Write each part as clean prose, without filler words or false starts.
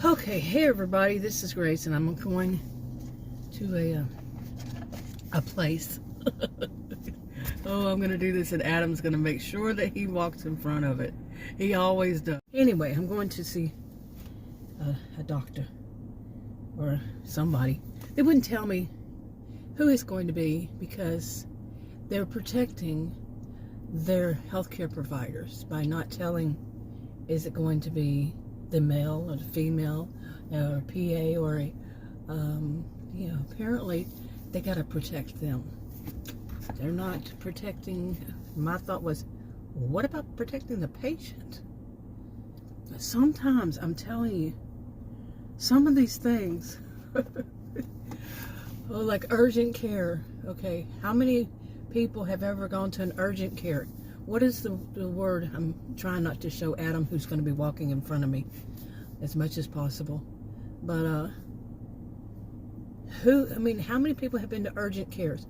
Okay, hey everybody, this is Grace, and I'm going to a place. Oh, I'm gonna do this, and Adam's gonna make sure that he walks in front of it. He always does. Anyway, I'm going to see a doctor or somebody. They wouldn't tell me who it's going to be because they're protecting their healthcare providers by not telling, is it going to be the male or the female or PA or a, apparently they got to protect them. They're not protecting. My thought was, well, what about protecting the patient? Sometimes, I'm telling you, some of these things, oh, like urgent care, okay, how many people have ever gone to an urgent care? What is the word? I'm trying not to show Adam, who's going to be walking in front of me, as much as possible. But, how many people have been to urgent cares?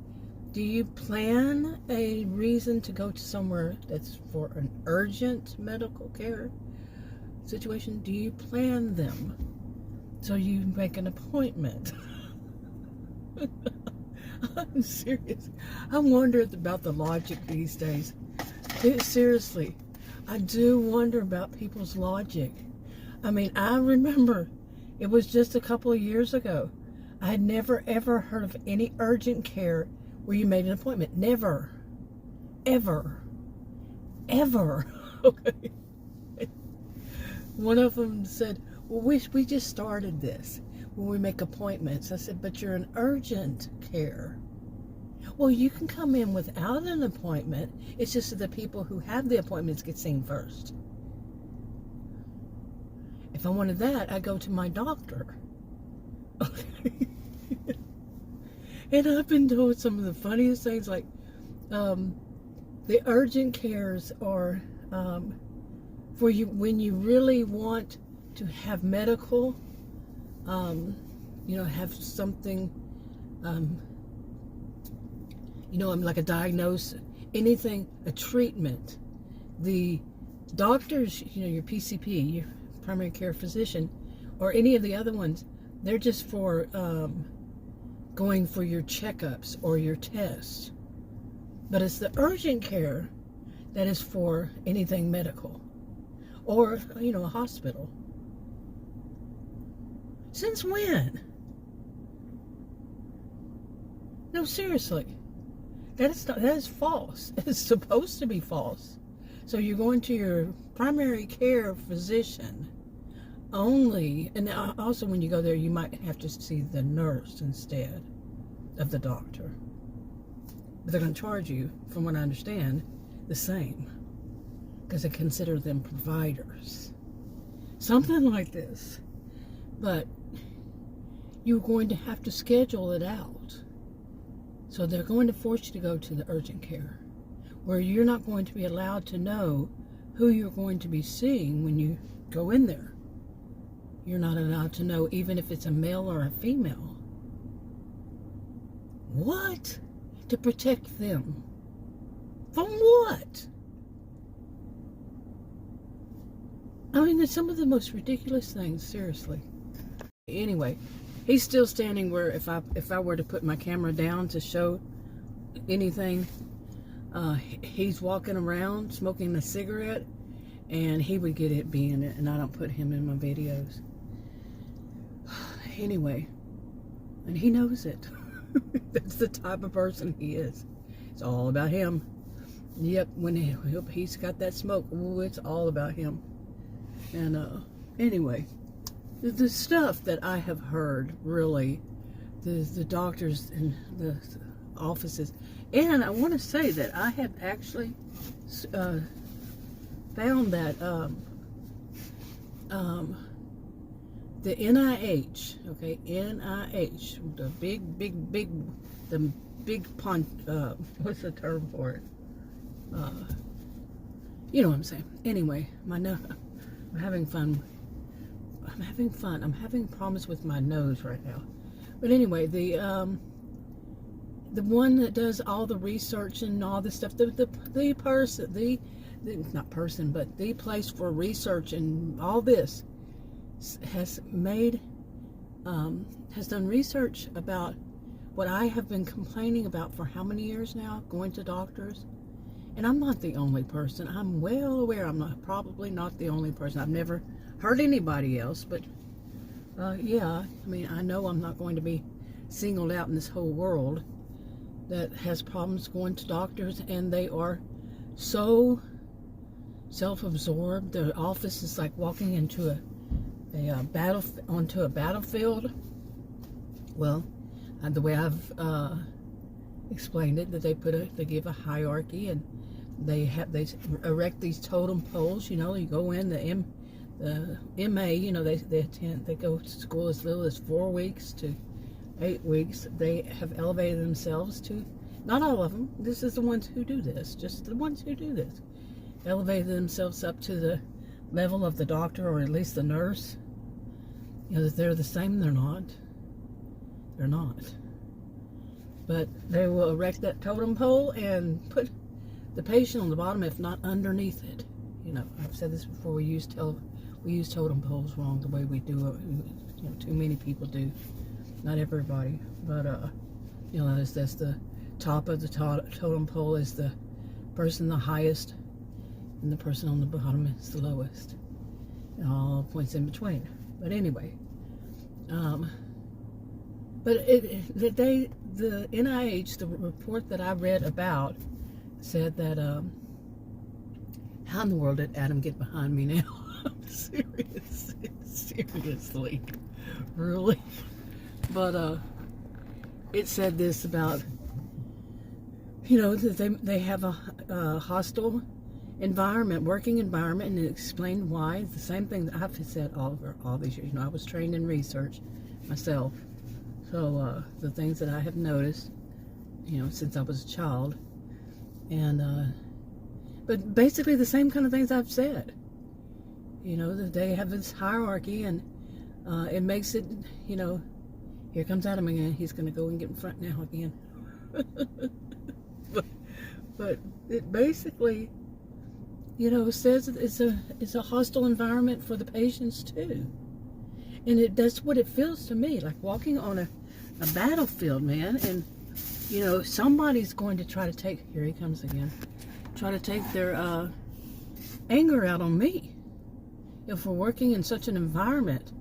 Do you plan a reason to go to somewhere that's for an urgent medical care situation? Do you plan them so you make an appointment? I'm serious. I wonder about the logic these days. Seriously, I do wonder about people's logic. I remember it was just a couple of years ago. I had never ever heard of any urgent care where you made an appointment. Never. Ever. Ever. Okay. One of them said, well, we just started this when we make appointments. I said, but you're an urgent care. Well, you can come in without an appointment. It's just that the people who have the appointments get seen first. If I wanted that, I go to my doctor. Okay. And I've been told some of the funniest things, like the urgent cares are for you when you really want to have medical, have something, like a diagnosis, anything, a treatment. The doctors, your PCP, your primary care physician, or any of the other ones, they're just for going for your checkups or your tests. But it's the urgent care that is for anything medical, or a hospital. Since when? No, seriously. That is false. It's supposed to be false. So you're going to your primary care physician only, and also when you go there, you might have to see the nurse instead of the doctor. But they're going to charge you, from what I understand, the same, because they consider them providers. Something like this. But you're going to have to schedule it out. So they're going to force you to go to the urgent care, where you're not going to be allowed to know who you're going to be seeing when you go in there. You're not allowed to know even if it's a male or a female. What? To protect them. From what? There's some of the most ridiculous things, seriously. Anyway, he's still standing where if I were to put my camera down to show anything, he's walking around smoking a cigarette, and he would get it being it, and I don't put him in my videos. Anyway, and he knows it. That's the type of person he is. It's all about him. Yep, when he's got that smoke, ooh, it's all about him. And anyway, the stuff that I have heard, really, the doctors in the offices, and I want to say that I have actually found that the NIH, okay, NIH, the big what's the term for it? You know what I'm saying. Anyway, I'm having fun. I'm having problems with my nose right now. But anyway, the one that does all the research and all this stuff, the place for research and all this, has made, has done research about what I have been complaining about for how many years now, going to doctors. And I'm not the only person. I'm well aware probably not the only person. I've never heard anybody else, but yeah, I mean, I know I'm not going to be singled out in this whole world that has problems going to doctors, and they are so self-absorbed. The office is like walking into onto a battlefield. Well, the way I've explained it, that they give a hierarchy, and they erect these totem poles. You know, you go in, the MA, you know, they go to school as little as 4 weeks to 8 weeks. They have elevated themselves to, not all of them, this is the ones who do this, just the ones who do this, elevated themselves up to the level of the doctor, or at least the nurse. You know, that they're the same. They're not. They're not. But they will erect that totem pole and put the patient on the bottom, if not underneath it. You know, I've said this before. We use totem poles wrong, the way we do it. You know, too many people do. Not everybody, but you know, that's the top of the totem pole is the person the highest, and the person on the bottom is the lowest, and all points in between. But anyway, but the NIH, the report that I read about, said that how in the world did Adam get behind me now? I'm serious, seriously, really. But it said this about, you know, that they have a hostile environment, working environment, and it explained why. It's the same thing that I've said all these years. You know, I was trained in research myself, so the things that I have noticed, you know, since I was a child, and but basically the same kind of things I've said. You know, that they have this hierarchy, and it makes it, you know, here comes Adam again. He's going to go and get in front now again. but it basically, you know, says it's a hostile environment for the patients too, and that's what it feels to me, like walking on a battlefield, man. And you know, somebody's going to try to take, here he comes again, try to take their anger out on me if we're working in such an environment.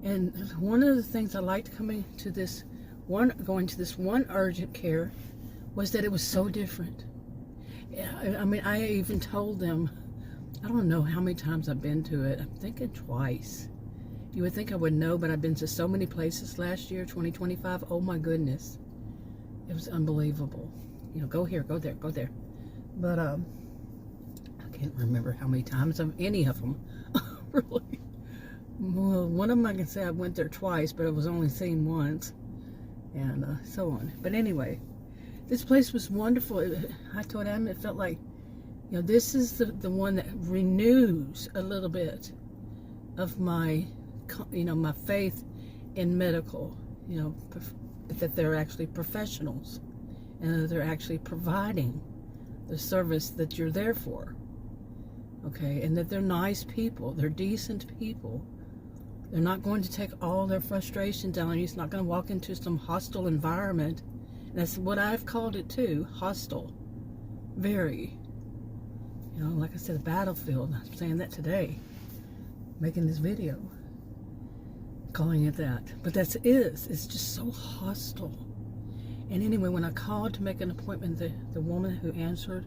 And one of the things I liked going to this one urgent care was that it was so different. Yeah, I mean, I even told them, I don't know how many times I've been to it. I'm thinking twice. You would think I would know, but I've been to so many places last year, 2025. Oh my goodness. It was unbelievable. You know, go here, go there, go there. But I can't remember how many times of any of them. Really. Well, one of them I can say I went there twice, but it was only seen once, and so on. But anyway, this place was wonderful. I told Adam it felt like, you know, this is the one that renews a little bit of my, you know, my faith in medical, you know, that they're actually professionals, and that they're actually providing the service that you're there for, okay, and that they're nice people, they're decent people. They're not going to take all their frustrations down on you. It's not going to walk into some hostile environment. And that's what I've called it too, hostile. Very. You know, like I said, a battlefield. I'm saying that today, making this video, calling it that. But it's just so hostile. And anyway, when I called to make an appointment, the woman who answered,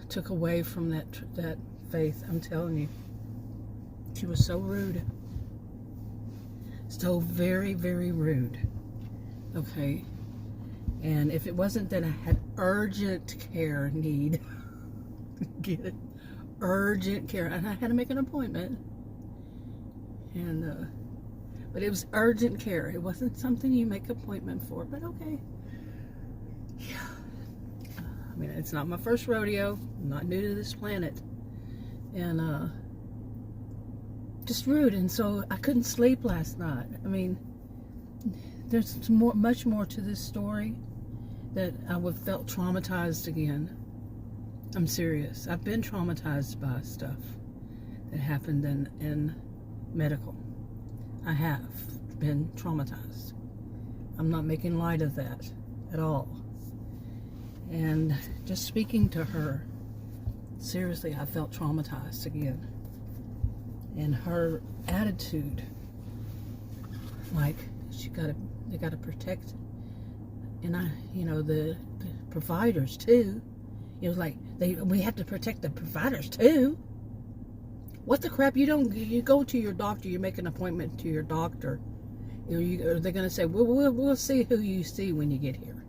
took away from that faith. I'm telling you. She was so rude. So very, very rude. Okay. And if it wasn't that I had urgent care need, get it? Urgent care. And I had to make an appointment. And, but it was urgent care. It wasn't something you make an appointment for, but okay. Yeah. I mean, it's not my first rodeo. I'm not new to this planet. And, just rude, and so I couldn't sleep last night. I mean, there's much more to this story that I would felt traumatized again. I'm serious. I've been traumatized by stuff that happened in medical. I have been traumatized. I'm not making light of that at all. And just speaking to her, seriously, I felt traumatized again. And her attitude, like they gotta protect, and the providers too. It was like we have to protect the providers too. What the crap? You go to your doctor, you make an appointment to your doctor. They're gonna say, we'll see who you see when you get here.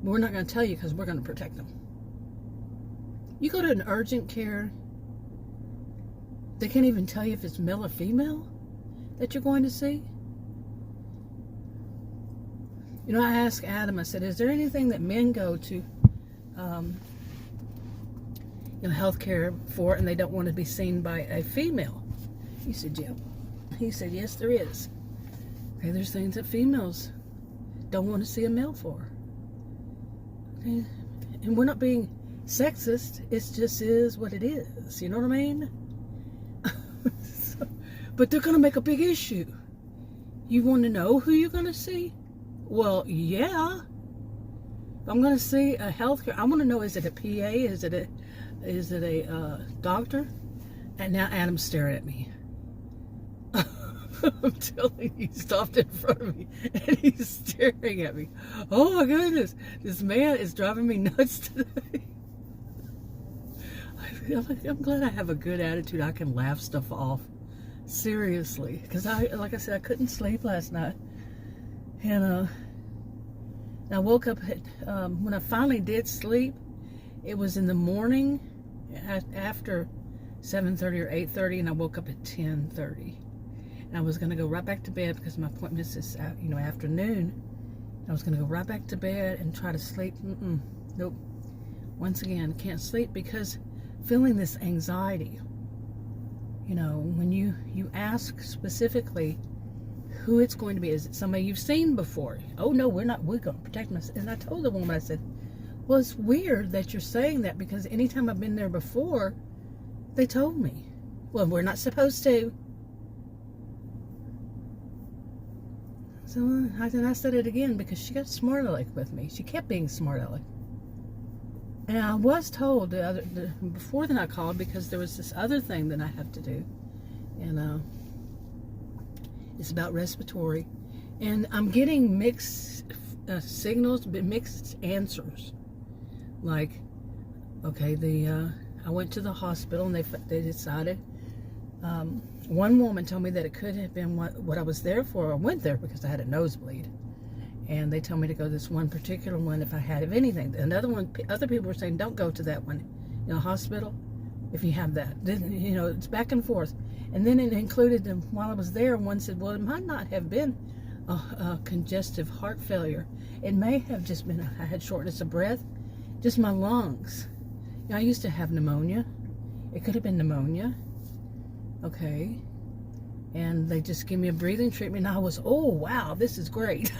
We're not gonna tell you because we're gonna protect them. You go to an urgent care, they can't even tell you if it's male or female that you're going to see. I asked Adam, I said, is there anything that men go to healthcare for and they don't want to be seen by a female? He said, yeah. He said, yes, there is. Okay, there's things that females don't want to see a male for. Okay? And we're not being sexist. It just is what it is. You know what I mean? But they're going to make a big issue. You want to know who you're going to see? Well, yeah. If I'm going to see a healthcare, I want to know, is it a PA? Is it a doctor? And now Adam's staring at me. I'm telling you, he stopped in front of me and he's staring at me. Oh my goodness, this man is driving me nuts today. I'm glad I have a good attitude. I can laugh stuff off. Seriously, because like I said, I couldn't sleep last night, and I woke up when I finally did sleep. It was in the morning after 7:30 or 8:30, and I woke up at 10:30. And I was going to go right back to bed because my appointment is this afternoon. I was going to go right back to bed and try to sleep. Nope. Once again, can't sleep because feeling this anxiety. When you ask specifically who it's going to be, is it somebody you've seen before? Oh no, we're going to protect myself. And I told the woman, I said, well, it's weird that you're saying that because anytime I've been there before, they told me, well, we're not supposed to. So I said it again because she got smart aleck with me. She kept being smart aleck. And I was told before that I called because there was this other thing that I have to do. And it's about respiratory. And I'm getting mixed signals, but mixed answers. Like, okay, I went to the hospital and they decided. One woman told me that it could have been what I was there for. I went there because I had a nosebleed. And they told me to go to this one particular one if I had anything. Other people were saying, don't go to that one, hospital, if you have that. It's back and forth. And then it included, while I was there, one said, well, it might not have been a congestive heart failure. It may have just been, I had shortness of breath, just my lungs. I used to have pneumonia. It could have been pneumonia. Okay. And they just gave me a breathing treatment. And I was, oh, wow, this is great.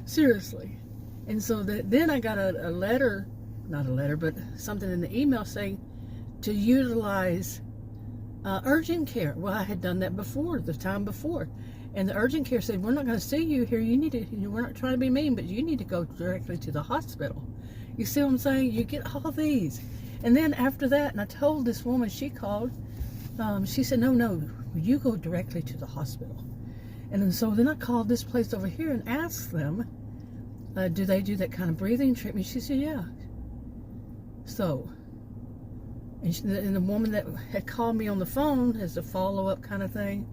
Seriously. And so then I got a letter, not a letter, but something in the email saying to utilize urgent care. Well, I had done that before, the time before. And the urgent care said, we're not going to see you here. You need to, we're not trying to be mean, but you need to go directly to the hospital. You see what I'm saying? You get all these. And then after that, and I told this woman, she called, she said, no, you go directly to the hospital. And so then I called this place over here and asked them, do they do that kind of breathing treatment? She said, yeah. So, and the woman that had called me on the phone as a follow-up kind of thing,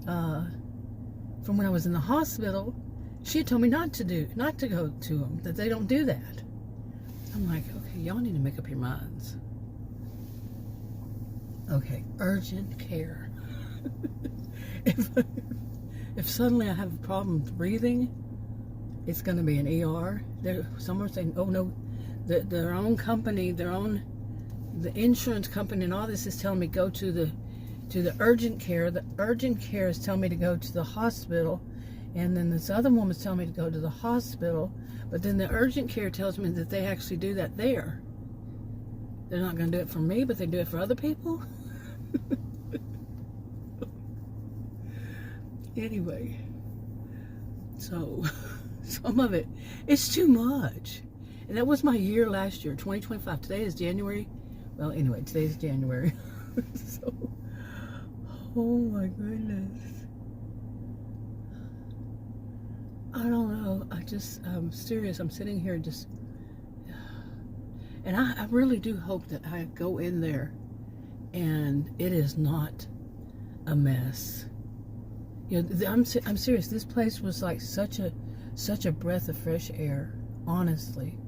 from when I was in the hospital, she had told me not to go to them, that they don't do that. I'm like, okay, y'all need to make up your minds. Okay, urgent care. If suddenly I have a problem breathing, it's going to be an ER. Some are saying, oh no, their own company, the insurance company and all this is telling me go to the urgent care. The urgent care is telling me to go to the hospital. And then this other woman's telling me to go to the hospital. But then the urgent care tells me that they actually do that there. They're not going to do it for me, but they do it for other people. Anyway, so some of it, it's too much. And that was my year last year, 2025. Today is January. Well, anyway, today's January. So, oh my goodness. I don't know. I'm serious. I'm sitting here just, and I really do hope that I go in there and it is not a mess. You know, I'm serious. This place was like such a breath of fresh air. Honestly,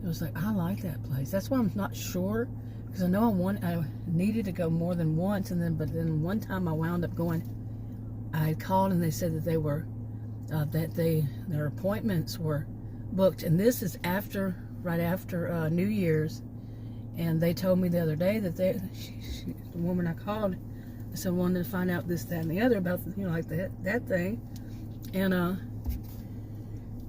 it was like, I like that place. That's why I'm not sure, because I know I needed to go more than once, but then one time I wound up going. I called and they said that they were their appointments were booked, and this is right after New Year's. And they told me the other day that the woman I called, I said, wanted to find out this, that, and the other about like that thing, and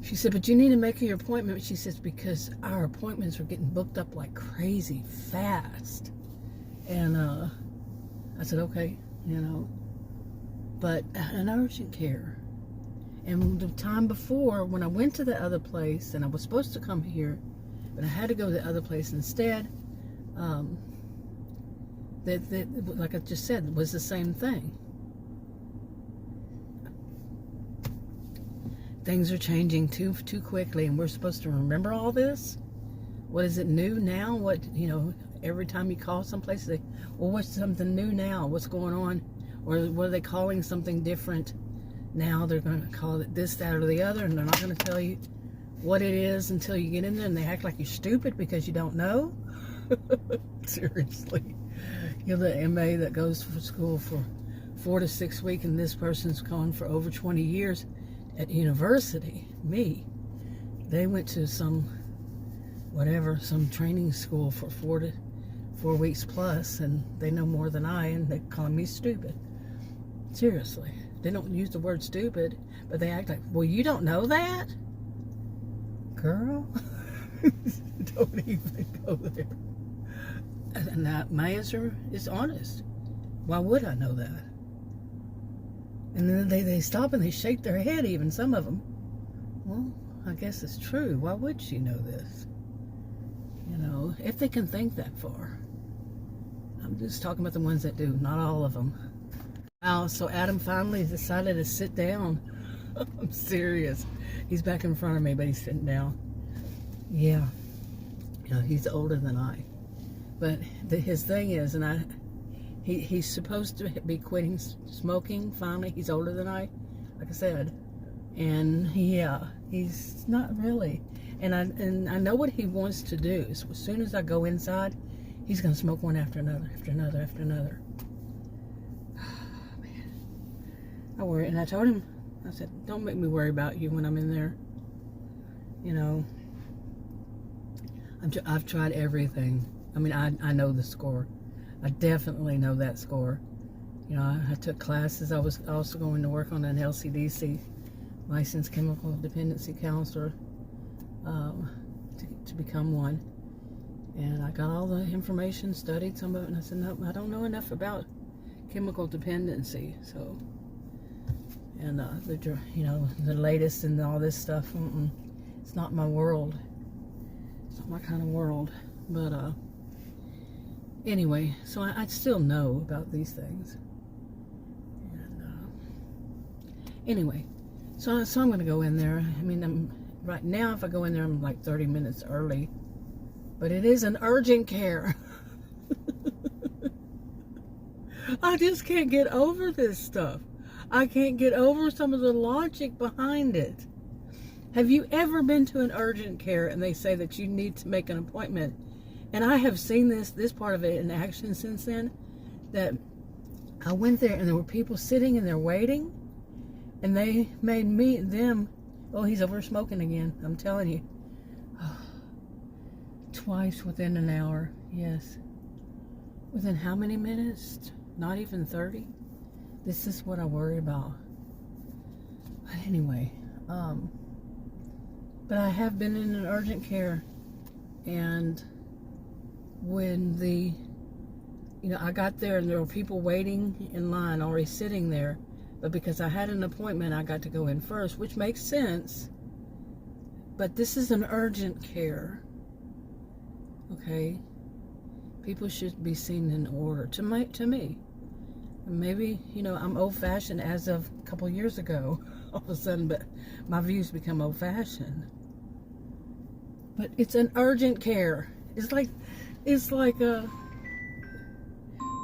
she said, but you need to make your appointment. She says, because our appointments are getting booked up like crazy fast. And I said, okay, but an urgent care. And the time before, when I went to the other place, and I was supposed to come here, but I had to go to the other place instead, that like I just said, was the same thing. Things are changing too quickly, and we're supposed to remember all this. What is it new now? What, every time you call someplace, they, well, what's something new now? What's going on? Or what are they calling something different? Now they're going to call it this, that, or the other, and they're not going to tell you what it is until you get in there, and they act like you're stupid because you don't know. Seriously. You're the MA that goes to school for 4 to 6 weeks, and this person's gone for over 20 years at university. Me. They went to some training school for 4 weeks plus, and they know more than I, and they call me stupid. Seriously. They don't use the word stupid, but they act like, well, you don't know that? Girl, don't even go there. And my answer is honest. Why would I know that? And then they stop and they shake their head, even some of them. Well, I guess it's true. Why would she know this? If they can think that far. I'm just talking about the ones that do, not all of them. Wow, so Adam finally decided to sit down. I'm serious. He's back in front of me, but he's sitting down. Yeah. He's older than I. But his thing is, and he's supposed to be quitting smoking finally. He's older than I, like I said. And he's not really. And I know what he wants to do. So as soon as I go inside, he's going to smoke one after another, after another, after another. I worry, and I told him, I said, don't make me worry about you when I'm in there. I've tried everything. I mean, I know the score. I definitely know that score. I took classes. I was also going to work on an LCDC, licensed chemical dependency counselor, to become one. And I got all the information, studied some of it, and I said, no, I don't know enough about chemical dependency, so. And the latest and all this stuff, it's not my world. It's not my kind of world. But anyway, so I still know about these things. And anyway, so I'm going to go in there. I mean, right now, if I go in there, I'm like 30 minutes early. But it is an urgent care. I just can't get over this stuff. I can't get over some of the logic behind it. Have you ever been to an urgent care and they say that you need to make an appointment? And I have seen this part of it in action since then. That I went there and there were people sitting and they're waiting, and they made them. Oh, he's over smoking again. I'm telling you. Twice within an hour. Yes. Within how many minutes? Not even 30. This is what I worry about. But anyway, but I have been in an urgent care, and when the you know, I got there and there were people waiting in line, already sitting there. But because I had an appointment, I got to go in first, which makes sense. But this is an urgent care. Okay? People should be seen in order, to me. Maybe, you know, I'm old-fashioned as of a couple years ago, all of a sudden, but my views become old-fashioned. But it's an urgent care. It's like a,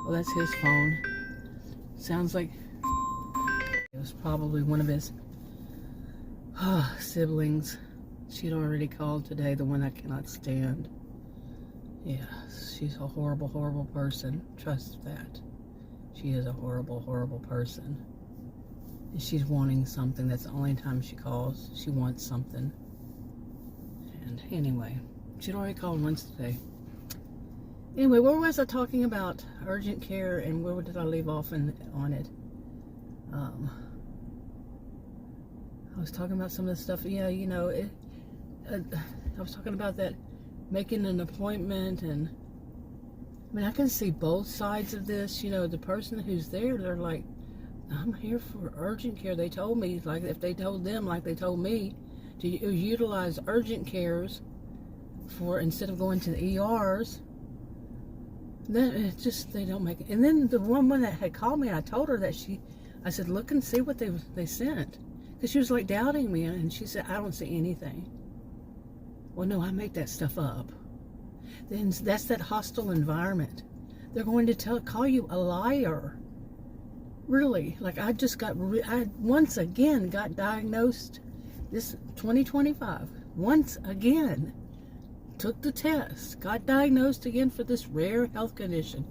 well, that's his phone. Sounds like it was probably one of his siblings. She'd already called today, the one I cannot stand. Yeah, she's a horrible, horrible person. Trust that. She is a horrible, horrible person. And she's wanting something. That's the only time she calls. She wants something. And anyway, she'd already called once today. Anyway, where was I talking about urgent care, and where did I leave off on it? I was talking about some of the stuff. Yeah, you know, I was talking about that, making an appointment, and I mean, I can see both sides of this. You know, the person who's there, they're like, I'm here for urgent care. They told me, like, if they told them, like they told me, to utilize urgent cares for, instead of going to the ERs, then it just, they don't make it. And then the woman that had called me, I told her that I said, look and see what they sent. Because she was like doubting me, and she said, I don't see anything. Well, no, I make that stuff up. Then that's that hostile environment. They're going to call you a liar. Really, like I once again got diagnosed this 2025. Once again, took the test, got diagnosed again for this rare health condition.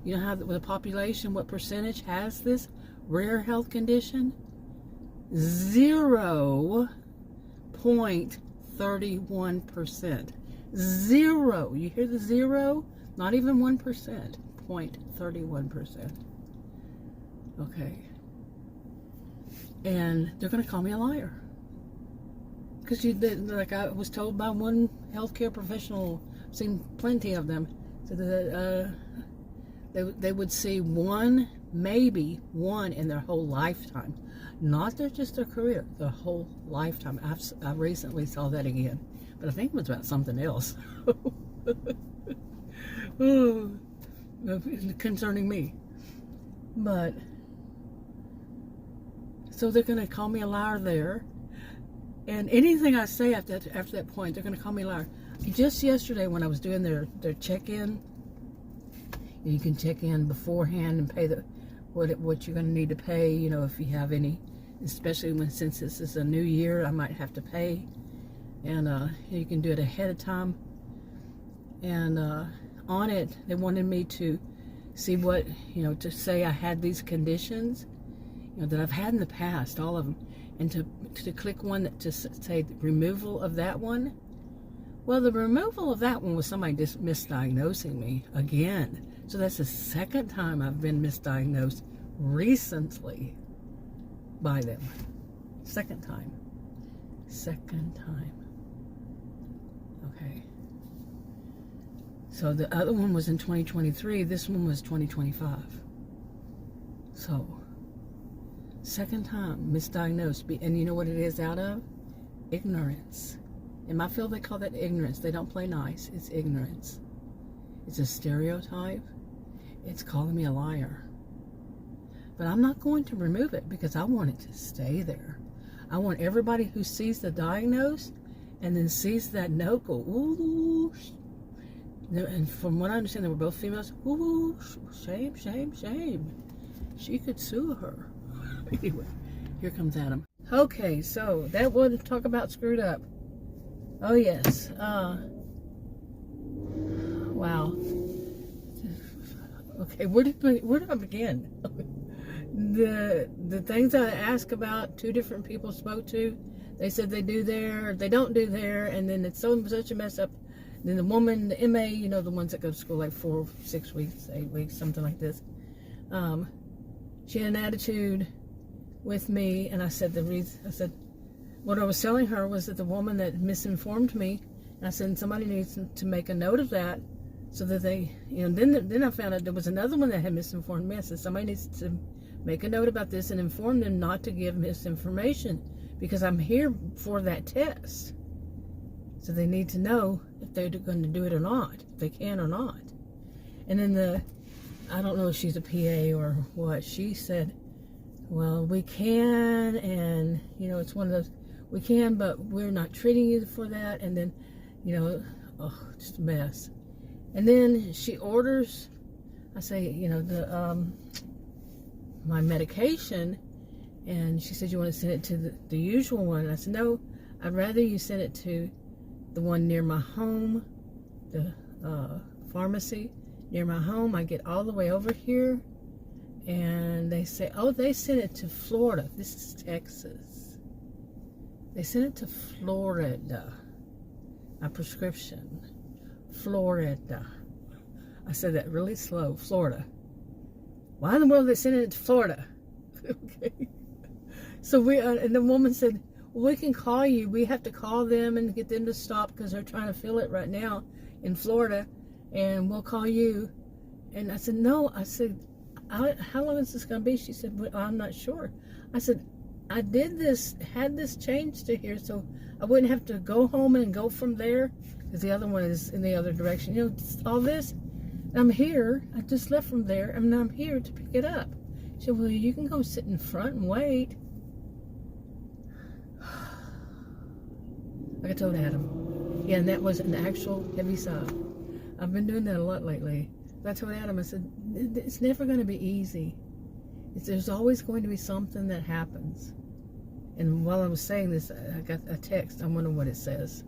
You know how the population, what percentage has this rare health condition? 0.31%. Zero. You hear the zero? Not even 1%. 0.31%. Okay. And they're going to call me a liar. Because like I was told by one healthcare professional, I've seen plenty of them, so that they would see one, maybe one in their whole lifetime. Not just their career, their whole lifetime. I recently saw that again. But I think it was about something else. Concerning me. But, so they're going to call me a liar there. And anything I say after that point, they're going to call me a liar. Just yesterday when I was doing their check-in, you can check in beforehand and pay what you're going to need to pay, you know, if you have any, especially since this is a new year, I might have to pay. And you can do it ahead of time. And on it, they wanted me to see what, you know, to say I had these conditions, you know, that I've had in the past, all of them, and to click one that to say removal of that one. Well, the removal of that one was somebody just misdiagnosing me again. So that's the second time I've been misdiagnosed recently by them. Second time. Okay. So the other one was in 2023. This one was 2025. So, second time misdiagnosed. And you know what it is out of? Ignorance. In my field, they call that ignorance. They don't play nice. It's ignorance. It's a stereotype. It's calling me a liar. But I'm not going to remove it because I want it to stay there. I want everybody who sees the diagnosed and then sees that note go, ooh. And from what I understand, they were both females. Ooh, shame, shame, shame. She could sue her. Anyway, here comes Adam. Okay, so that would talk about screwed up. Oh, yes. Wow. Okay, where do I begin? The things I asked about, two different people spoke to, they said they do there, they don't do there, and then it's such a mess up. Then the woman, the MA, you know, the ones that go to school like 4, 6 weeks, 8 weeks, something like this. She had an attitude with me, and I said what I was telling her was that the woman that misinformed me, and I said somebody needs to make a note of that, so that they, then I found out there was another one that had misinformed me. I said, somebody needs to make a note about this and inform them not to give misinformation, because I'm here for that test. So they need to know if they're going to do it or not, if they can or not. And then I don't know if she's a PA or what, she said, well, we can, and, it's one of those, we can, but we're not treating you for that. And then, just a mess. And then she orders, I say, my medication, and she said, you want to send it to the usual one? And I said, no, I'd rather you send it to the one near my home, the pharmacy near my home. I get all the way over here, and they say, oh, they sent it to Florida. This is Texas. They sent it to Florida. My prescription. Florida. I said that really slow. Florida. Why in the world are they sending it to Florida? Okay. So and the woman said, well, we can call you. We have to call them and get them to stop because they're trying to fill it right now in Florida, and we'll call you. And I said, no. I said, how long is this going to be? She said, well, I'm not sure. I said, I had this changed to here so I wouldn't have to go home and go from there, because the other one is in the other direction. All this, I'm here. I just left from there, and I'm here to pick it up. She said, well, you can go sit in front and wait. Like I told Adam. Yeah, and that was an actual heavy sigh. I've been doing that a lot lately. But I told Adam, I said, it's never going to be easy. There's always going to be something that happens. And while I was saying this, I got a text. I wonder what it says.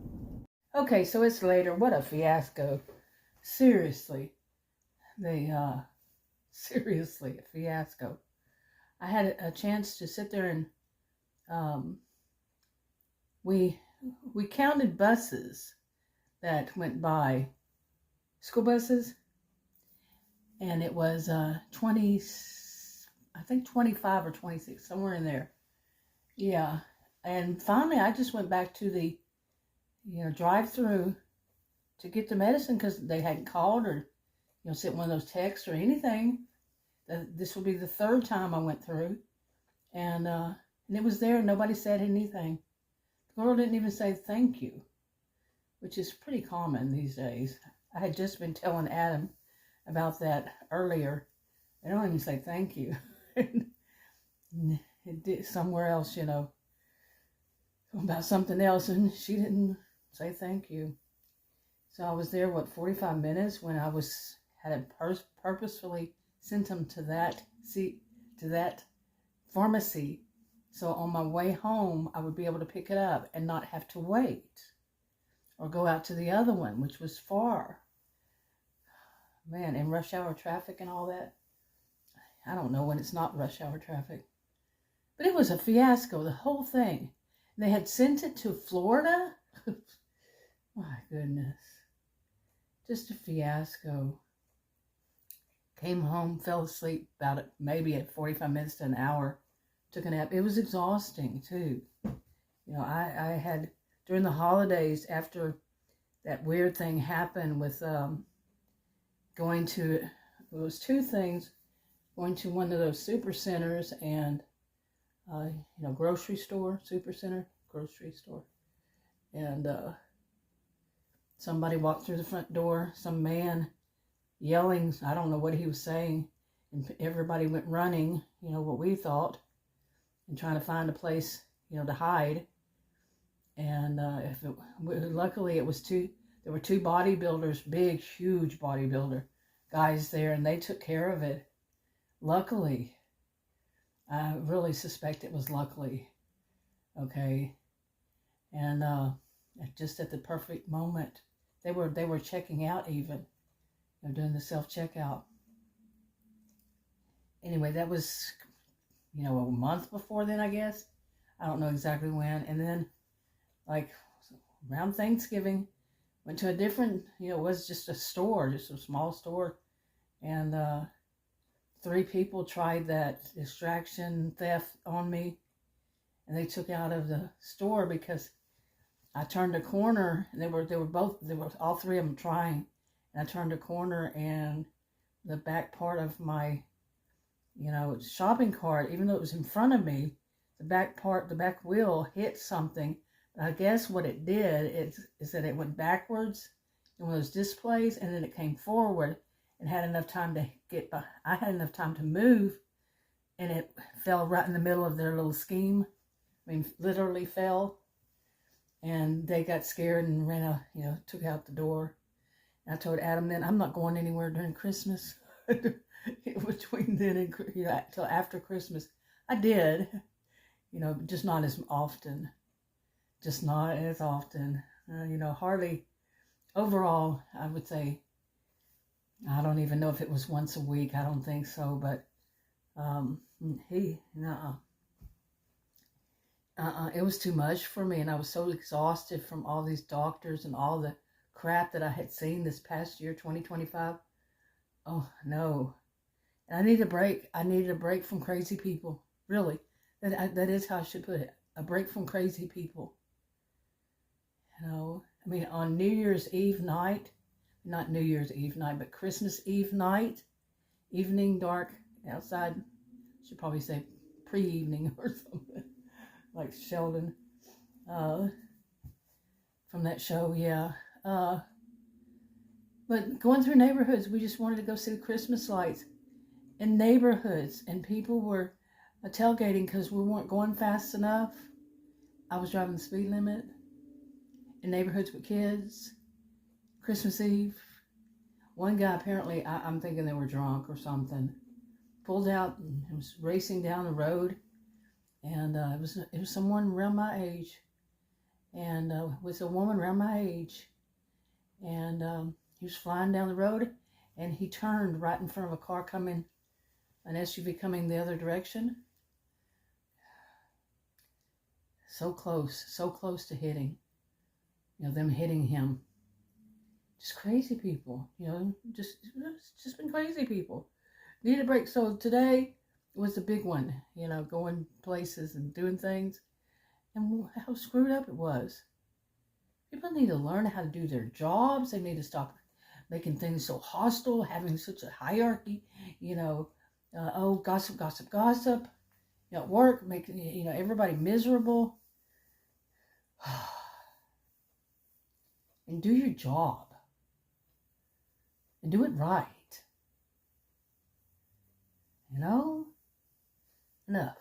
Okay, so it's later. What a fiasco. Seriously. Seriously, a fiasco. I had a chance to sit there and we counted buses that went by, school buses, and it was 20, I think 25 or 26, somewhere in there. Yeah, and finally I just went back to the, drive-through to get the medicine, because they hadn't called or, sent one of those texts or anything. This will be the third time I went through, and it was there, and nobody said anything. The girl didn't even say thank you, which is pretty common these days. I had just been telling Adam about that earlier. They don't even say thank you. It did somewhere else, about something else, and she didn't say thank you. So I was there, 45 minutes, when I had purposefully sent them to that pharmacy. So on my way home, I would be able to pick it up and not have to wait or go out to the other one, which was far. Man, in rush hour traffic and all that. I don't know when it's not rush hour traffic. But it was a fiasco, the whole thing. They had sent it to Florida. My goodness. Just a fiasco. Came home, fell asleep about it, maybe at 45 minutes to an hour. Took a nap. It was exhausting too. I had, during the holidays, after that weird thing happened with going to, it was two things, going to one of those super centers and, grocery store, super center, grocery store. And somebody walked through the front door, some man yelling, I don't know what he was saying, and everybody went running, what we thought, and trying to find a place, to hide. And luckily it was there were two bodybuilders, big, huge bodybuilder guys there, and they took care of it. Luckily. I really suspect it was luckily. Okay. And just at the perfect moment, they were checking out even, doing the self-checkout. Anyway, that was, a month before then, I guess. I don't know exactly when. And then, around Thanksgiving, went to a different, it was just a store, just a small store. And 3 people tried that distraction theft on me. And they took out of the store because I turned a corner, and they were all 3 of them trying. And I turned a corner and the back part of my, shopping cart, even though it was in front of me, the back wheel hit something. I guess what it did is that it went backwards in one of those displays, and then it came forward and had enough time to I had enough time to move, and it fell right in the middle of their little scheme. I mean, literally fell. And they got scared and ran out, took out the door. And I told Adam then, I'm not going anywhere during Christmas. Between then and, till after Christmas. I did, just not as often. Just not as often. Hardly, overall, I would say, I don't even know if it was once a week. I don't think so, but it was too much for me, and I was so exhausted from all these doctors and all the crap that I had seen this past year, 2025. Oh, no. And I need a break. I needed a break from crazy people. Really. That is how I should put it. A break from crazy people. On New Year's Eve night, not New Year's Eve night, but Christmas Eve night, evening, dark, outside, I should probably say pre-evening or something, like Sheldon, from that show, yeah. But going through neighborhoods, we just wanted to go see the Christmas lights in neighborhoods, and people were tailgating because we weren't going fast enough. I was driving the speed limit in neighborhoods with kids. Christmas Eve, one guy apparently, I'm thinking they were drunk or something, pulled out and was racing down the road, and it was someone around my age, and was a woman around my age, and he was flying down the road, and he turned right in front of a car coming, an SUV coming the other direction. So close to hitting, them hitting him. Just crazy people, just been crazy people. Need a break. So today was the big one, going places and doing things, and how screwed up it was. People need to learn how to do their jobs. They need to stop making things so hostile, having such a hierarchy, gossip, at work, making, everybody miserable. And do your job. And do it right. Enough.